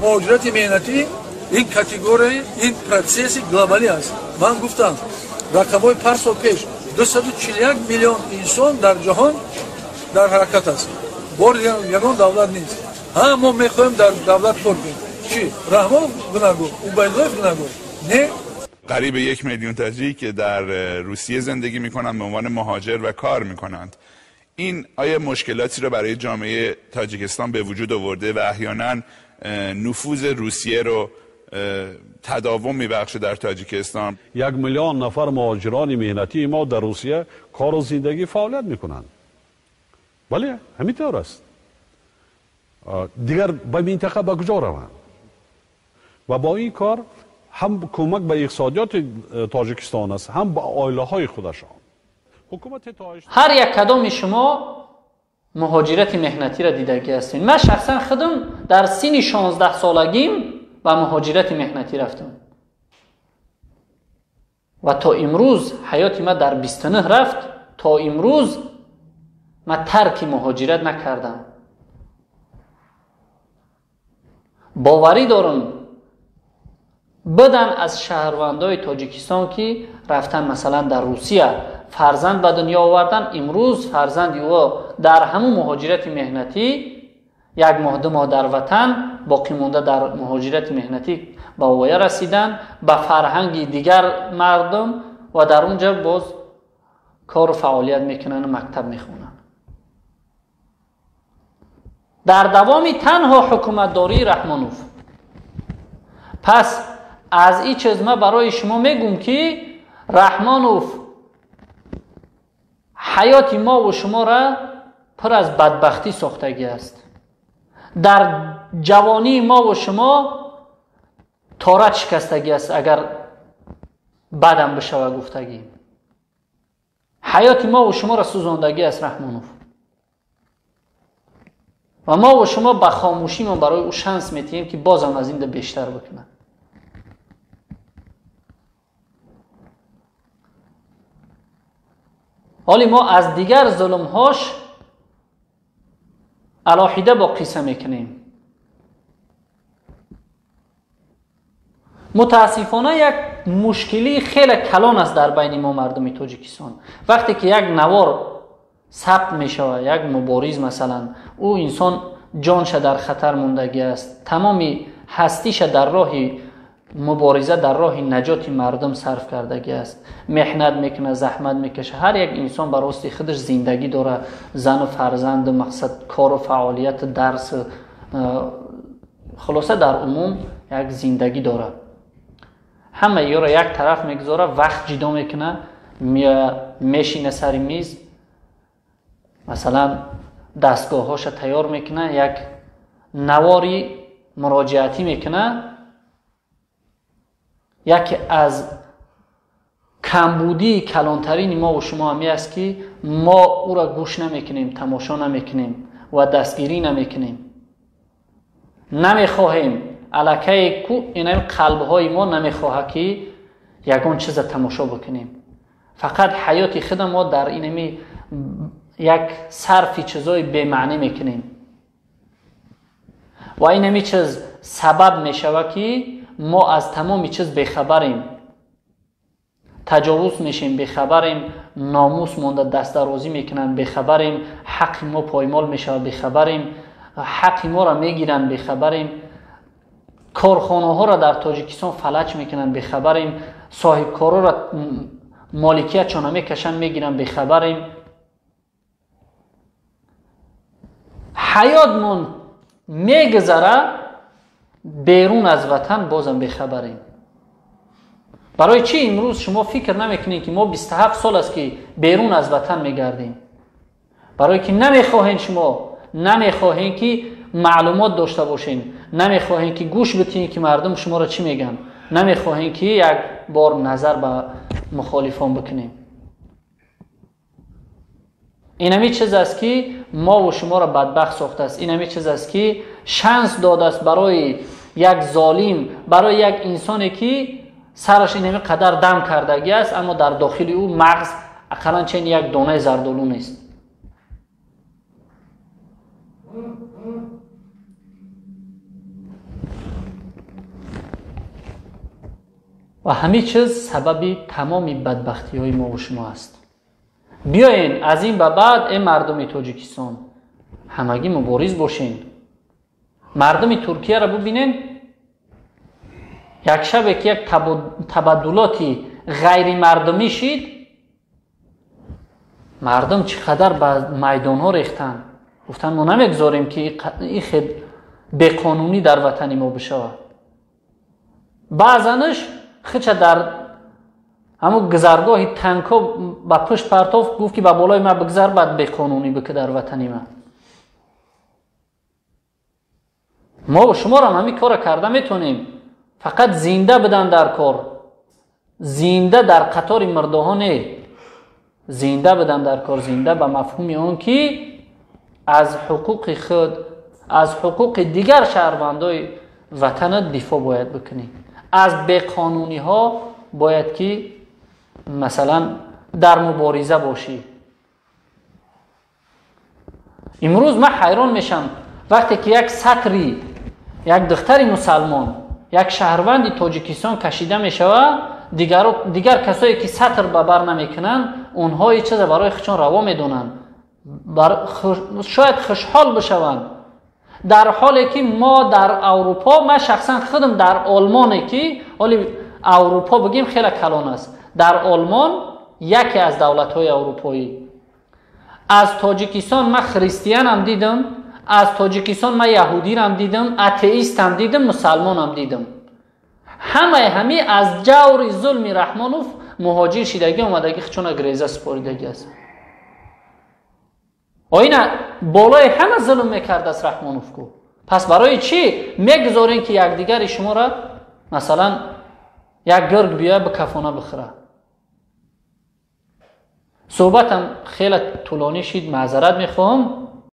مهاجرت مهنتی این کاتگوری این پروسس گلوبالی است. من گفتم رقم‌های پر سال پیش 241 میلیون انسان در جهان در حرکت است. بار یگان دولت نیست. ما میخوایم در دولت کار کنیم. چی؟ رحمان گوناگو، عبیدالله گوناگو. نه. قریب 1 میلیون تاجیک که در روسیه زندگی میکنند به عنوان مهاجر و کار میکنند. این آیا مشکلاتی را برای جامعه تاجیکستان به وجود آورده و احیانا نفوذ روسیه رو تداوم میبخشه در تاجیکستان؟ 1 میلیون نفر مهاجران مهنتی ما در روسیه کار و زندگی فعالیت میکنند. بله همینطور است. دیگر به منطقه به کجا روند؟ و با این کار هم کمک به اقتصادیات تاجیکستان است، هم به عائله های خودشان. هر یک کدام شما مهاجرت مهنتی را دیدگی هستین. من شخصا خودم در سن 16 سالگیم به مهاجرت مهنتی رفتم و تا امروز حیات ما در 29 رفت. تا امروز من ترک مهاجرت نکردم. باوری دارم بدن از شهروندای تاجیکستان که رفتن مثلا در روسیه فرزند به دنیا آوردن، امروز فرزند او در همون مهاجرت مهنتی 1 ماه 2 ماه در وطن باقی مونده در مهاجرت مهنتی به وایه رسیدن به فرهنگ دیگر مردم و در اونجا باز کار و فعالیت میکنن و مکتب میخونن. در دوام تنها حکومتداری رحمانوف. پس از این چیز ما برای شما میگم که رحمانوف حیات ما و شما را پر از بدبختی ساختگی است. در جوانی ما و شما تارت شکستگی است اگر بدم بشوه گفتگی. حیات ما و شما را سوزاندگی است رحمانوف. و ما و شما با خاموشی ما برای او شانس میتیم که بازم از این ده بیشتر بکنه. حالی ما از دیگر ظلمهاش علاحیده با قصه میکنیم. متاسفانه یک مشکلی خیلی کلان است در بین ما مردم تاجیکستان. وقتی که یک نوار ثبت میشود، یک مبارز مثلا، او انسان جانش در خطر موندگی است، تمامی هستیش در راه مبارزه در راه نجات مردم صرف کردگی است، محنت میکنه، زحمت میکشه. هر یک انسان بر واسه خودش زندگی داره، زن و فرزند، مقصد کار و فعالیت، درس، خلاصه در عموم یک زندگی داره. همه یا را یک طرف میگذاره، وقت جدا میکنه، میشینه سر میز، مثلا دستگاهاش تیار میکنه، یک نواری مراجعتی میکنه. یکی از کمبودی کلانترین ما و شما همی است که ما او را گوش نمیکنیم، تماشا نمیکنیم و دستگیری نمیکنیم. نمیخواهیم الکه کو این قلبهای ما نمیخواه که یگان چیز تماشا بکنیم. فقط حیات خود ما در اینمی یک صرفی چیزای بی معنی میکنیم و اینمی چیز سبب میشود که ما از تمامی چیز بیخبریم، تجاوز میشیم، بیخبریم، ناموس مونده دست درازی میکنن، بیخبریم، حق ما پایمال میشه، بیخبریم، حق ما را میگیرن، بیخبریم، کارخانه ها را در تاجیکستان فلج میکنن، بیخبریم، صاحب کارا را مالکیت چون میکشن میگیرن، بیخبریم. حیاتمون میگذره بیرون از وطن بازم بیخبریم. برای چی امروز شما فکر نمیکنین که ما 27 سال است که بیرون از وطن میگردیم؟ برای که نمیخواهین، شما نمیخواهین که معلومات داشته باشین، نمیخواهین که گوش بدین که مردم شما را چی میگن، نمیخواهین که یک بار نظر به مخالفان بکنین. این همی چیز است که ما و شما را بدبخت ساخته است. این همی چیز است که شانس داده است برای یک ظالم، برای یک انسانی که سرش این همی قدر دم کردگی است اما در داخل او مغز اقلا چین یک دانه زردالو نیست. و همه چیز سبب تمامی بدبختی های ما و شما است. بیاین از این به بعد ای مردم تاجیکستان همگی مبارز باشین. مردم ترکیه را ببینین، یک شب که یک تبادلاتی غیر مردمی شد، مردم چقدر به میدان ها ریختن، گفتن ما نمیگذاریم که این خود بیقانونی در وطن ما بشود. بعضنش خچه در همون گذرگاه تنکا با پشت پرتاف گفت که با بالای ما بگذر بعد بیقانونی بکه در وطنی ما و شما را همین کار کرده میتونیم، فقط زنده بدن در کار، زنده در قطار مرده ها نه، زنده بدن در کار، زنده به مفهوم اون که از حقوق خود، از حقوق دیگر شهروندای وطن دفاع باید بکنی. از بیقانونی ها باید که مثلا در مبارزه باشی. امروز من حیران میشم وقتی که یک سطری، یک دختری مسلمان، یک شهروندی تاجیکستان کشیده میشود، دیگر کسایی که سطر به بر نمیکنن اونها یه چیز برای خودشون روا میدونن، شاید خوشحال بشوند، در حالی که ما در اروپا، من شخصا خودم در آلمانی که حالی اروپا بگیم خیلی کلان است، در آلمان یکی از دولت‌های اروپایی، از تاجیکستان من خریستیان هم دیدم، از تاجیکستان من یهودی هم دیدم، اتئیست هم دیدم، مسلمان هم دیدم. همه از جور ظلم رحمانوف مهاجر شدگی اومدگی خچون گریزه سپاریدگی است. آینه بالای همه ظلم میکرد از رحمانوف کو. پس برای چی میگذارین که یک دیگر شما را مثلا یک گرگ بیای به کفانه بخوره؟ صحبتم خیلی طولانی شد، معذرت میخوام.